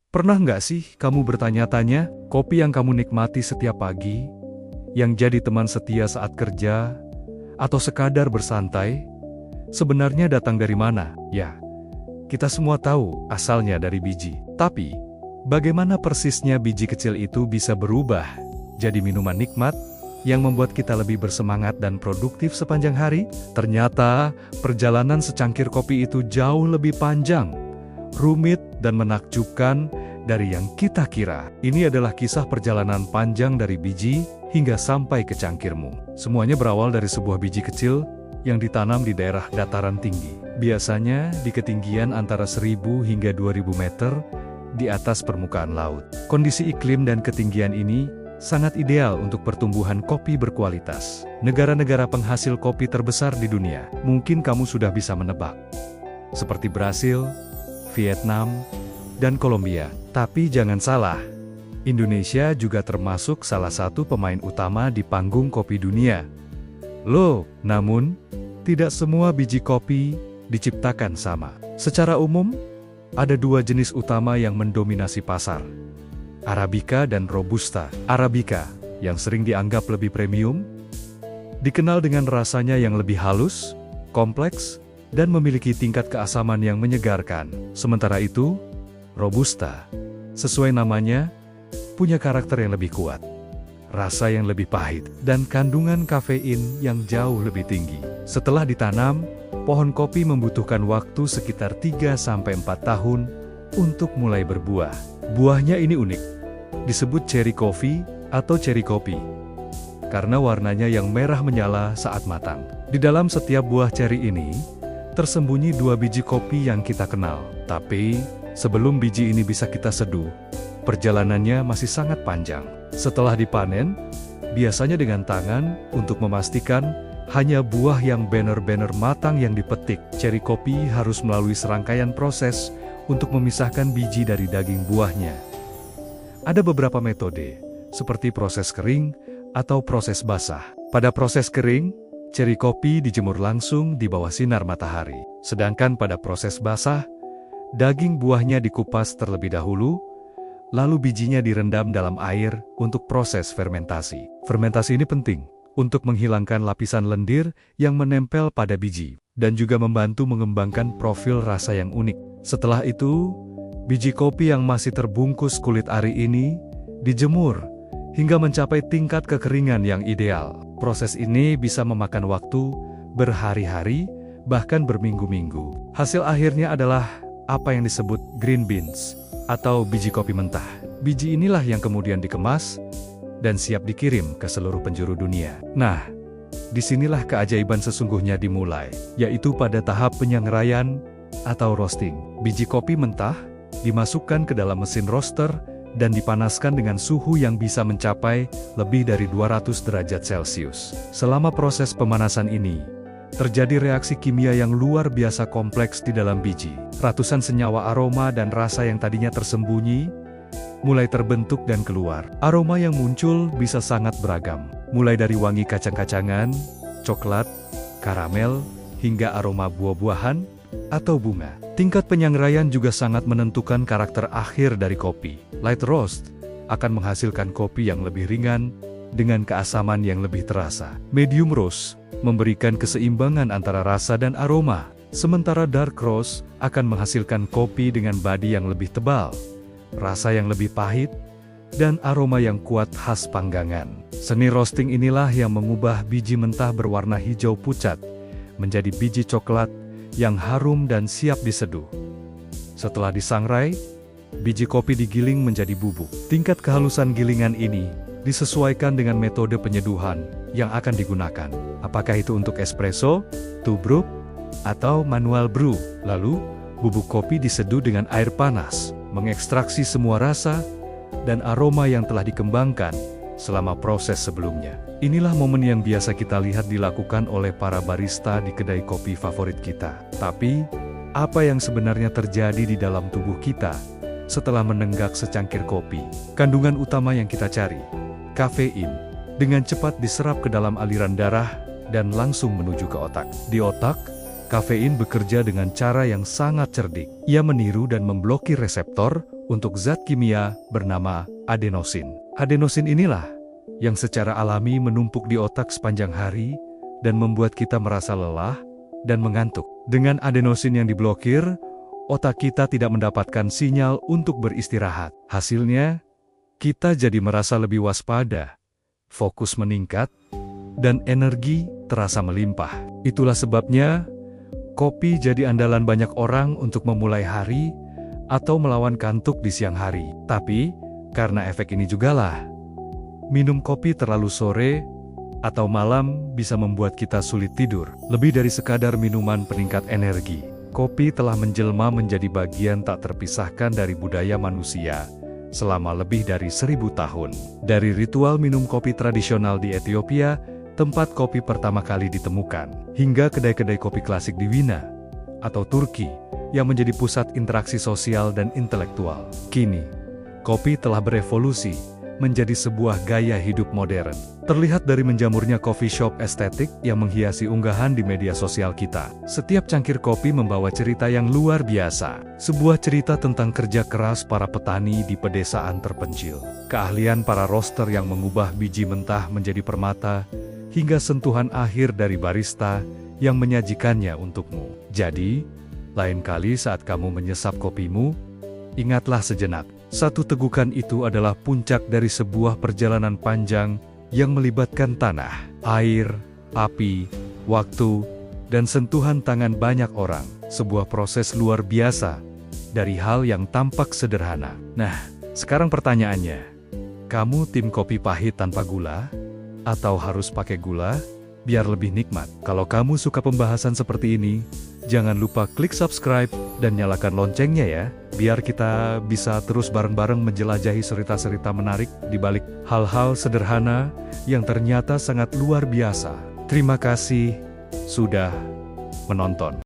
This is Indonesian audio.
Pernah nggak sih kamu bertanya-tanya, kopi yang kamu nikmati setiap pagi, yang jadi teman setia saat kerja, atau sekadar bersantai, sebenarnya datang dari mana? Ya, kita semua tahu asalnya dari biji. Tapi, bagaimana persisnya biji kecil itu bisa berubah jadi minuman nikmat yang membuat kita lebih bersemangat dan produktif sepanjang hari? Ternyata, perjalanan secangkir kopi itu jauh lebih panjang, rumit, dan menakjubkan dari yang kita kira. Ini adalah kisah perjalanan panjang dari biji hingga sampai ke cangkirmu. Semuanya berawal dari sebuah biji kecil yang ditanam di daerah dataran tinggi. Biasanya di ketinggian antara 1000 hingga 2000 meter di atas permukaan laut. Kondisi iklim dan ketinggian ini sangat ideal untuk pertumbuhan kopi berkualitas. Negara-negara penghasil kopi terbesar di dunia, mungkin kamu sudah bisa menebak. Seperti Brasil, Vietnam, dan Kolombia. Tapi jangan salah, Indonesia juga termasuk salah satu pemain utama di panggung kopi dunia. Loh, namun, tidak semua biji kopi diciptakan sama. Secara umum, ada dua jenis utama yang mendominasi pasar. Arabica dan Robusta. Arabica, yang sering dianggap lebih premium, dikenal dengan rasanya yang lebih halus, kompleks, dan memiliki tingkat keasaman yang menyegarkan. Sementara itu, Robusta, sesuai namanya, punya karakter yang lebih kuat, rasa yang lebih pahit, dan kandungan kafein yang jauh lebih tinggi. Setelah ditanam, pohon kopi membutuhkan waktu sekitar 3-4 tahun untuk mulai berbuah. Buahnya ini unik, disebut cherry coffee atau cherry kopi, karena warnanya yang merah menyala saat matang. Di dalam setiap buah cherry ini, tersembunyi dua biji kopi yang kita kenal. Tapi, sebelum biji ini bisa kita seduh, perjalanannya masih sangat panjang. Setelah dipanen, biasanya dengan tangan untuk memastikan hanya buah yang benar-benar matang yang dipetik. Cherry kopi harus melalui serangkaian proses untuk memisahkan biji dari daging buahnya. Ada beberapa metode, seperti proses kering atau proses basah. Pada proses kering, cherry kopi dijemur langsung di bawah sinar matahari. Sedangkan pada proses basah, daging buahnya dikupas terlebih dahulu, lalu bijinya direndam dalam air untuk proses fermentasi. Fermentasi ini penting untuk menghilangkan lapisan lendir yang menempel pada biji, dan juga membantu mengembangkan profil rasa yang unik. Setelah itu, biji kopi yang masih terbungkus kulit ari ini dijemur hingga mencapai tingkat kekeringan yang ideal. Proses ini bisa memakan waktu berhari-hari, bahkan berminggu-minggu. Hasil akhirnya adalah apa yang disebut green beans, atau biji kopi mentah. Biji inilah yang kemudian dikemas dan siap dikirim ke seluruh penjuru dunia. Nah, disinilah keajaiban sesungguhnya dimulai, yaitu pada tahap penyangraian atau roasting. Biji kopi mentah dimasukkan ke dalam mesin roaster dan dipanaskan dengan suhu yang bisa mencapai lebih dari 200 derajat Celcius. Selama proses pemanasan ini, terjadi reaksi kimia yang luar biasa kompleks di dalam biji. Ratusan senyawa aroma dan rasa yang tadinya tersembunyi, mulai terbentuk dan keluar. Aroma yang muncul bisa sangat beragam, mulai dari wangi kacang-kacangan, coklat, karamel, hingga aroma buah-buahan atau bunga. Tingkat penyangraian juga sangat menentukan karakter akhir dari kopi. Light roast akan menghasilkan kopi yang lebih ringan dengan keasaman yang lebih terasa. Medium roast memberikan keseimbangan antara rasa dan aroma, sementara dark roast akan menghasilkan kopi dengan badi yang lebih tebal, rasa yang lebih pahit, dan aroma yang kuat khas panggangan. Seni roasting inilah yang mengubah biji mentah berwarna hijau pucat menjadi biji coklat yang harum dan siap diseduh. Setelah disangrai, biji kopi digiling menjadi bubuk. Tingkat kehalusan gilingan ini disesuaikan dengan metode penyeduhan yang akan digunakan. Apakah itu untuk espresso, tubruk, atau manual brew. Lalu, bubuk kopi diseduh dengan air panas, mengekstraksi semua rasa dan aroma yang telah dikembangkan selama proses sebelumnya. Inilah momen yang biasa kita lihat dilakukan oleh para barista di kedai kopi favorit kita. Tapi, apa yang sebenarnya terjadi di dalam tubuh kita setelah menenggak secangkir kopi? Kandungan utama yang kita cari, kafein, dengan cepat diserap ke dalam aliran darah dan langsung menuju ke otak. Di otak, kafein bekerja dengan cara yang sangat cerdik. Ia meniru dan memblokir reseptor untuk zat kimia bernama adenosin. Adenosin inilah yang secara alami menumpuk di otak sepanjang hari dan membuat kita merasa lelah dan mengantuk. Dengan adenosin yang diblokir, otak kita tidak mendapatkan sinyal untuk beristirahat. Hasilnya, kita jadi merasa lebih waspada, fokus meningkat, dan energi terasa melimpah. Itulah sebabnya, kopi jadi andalan banyak orang untuk memulai hari atau melawan kantuk di siang hari. Tapi, karena efek ini jugalah, minum kopi terlalu sore atau malam bisa membuat kita sulit tidur. Lebih dari sekadar minuman peningkat energi, kopi telah menjelma menjadi bagian tak terpisahkan dari budaya manusia selama lebih dari 1000 tahun. Dari ritual minum kopi tradisional di Ethiopia, tempat kopi pertama kali ditemukan, hingga kedai-kedai kopi klasik di Wina atau Turki yang menjadi pusat interaksi sosial dan intelektual. Kini, kopi telah berevolusi menjadi sebuah gaya hidup modern. Terlihat dari menjamurnya coffee shop estetik yang menghiasi unggahan di media sosial kita. Setiap cangkir kopi membawa cerita yang luar biasa. Sebuah cerita tentang kerja keras para petani di pedesaan terpencil, keahlian para roaster yang mengubah biji mentah menjadi permata, hingga sentuhan akhir dari barista yang menyajikannya untukmu. Jadi, lain kali saat kamu menyesap kopimu, ingatlah sejenak. Satu tegukan itu adalah puncak dari sebuah perjalanan panjang yang melibatkan tanah, air, api, waktu, dan sentuhan tangan banyak orang. Sebuah proses luar biasa dari hal yang tampak sederhana. Nah, sekarang pertanyaannya, kamu tim kopi pahit tanpa gula? Atau harus pakai gula biar lebih nikmat? Kalau kamu suka pembahasan seperti ini, jangan lupa klik subscribe dan nyalakan loncengnya ya, biar kita bisa terus bareng-bareng menjelajahi cerita-cerita menarik di balik hal-hal sederhana yang ternyata sangat luar biasa. Terima kasih sudah menonton.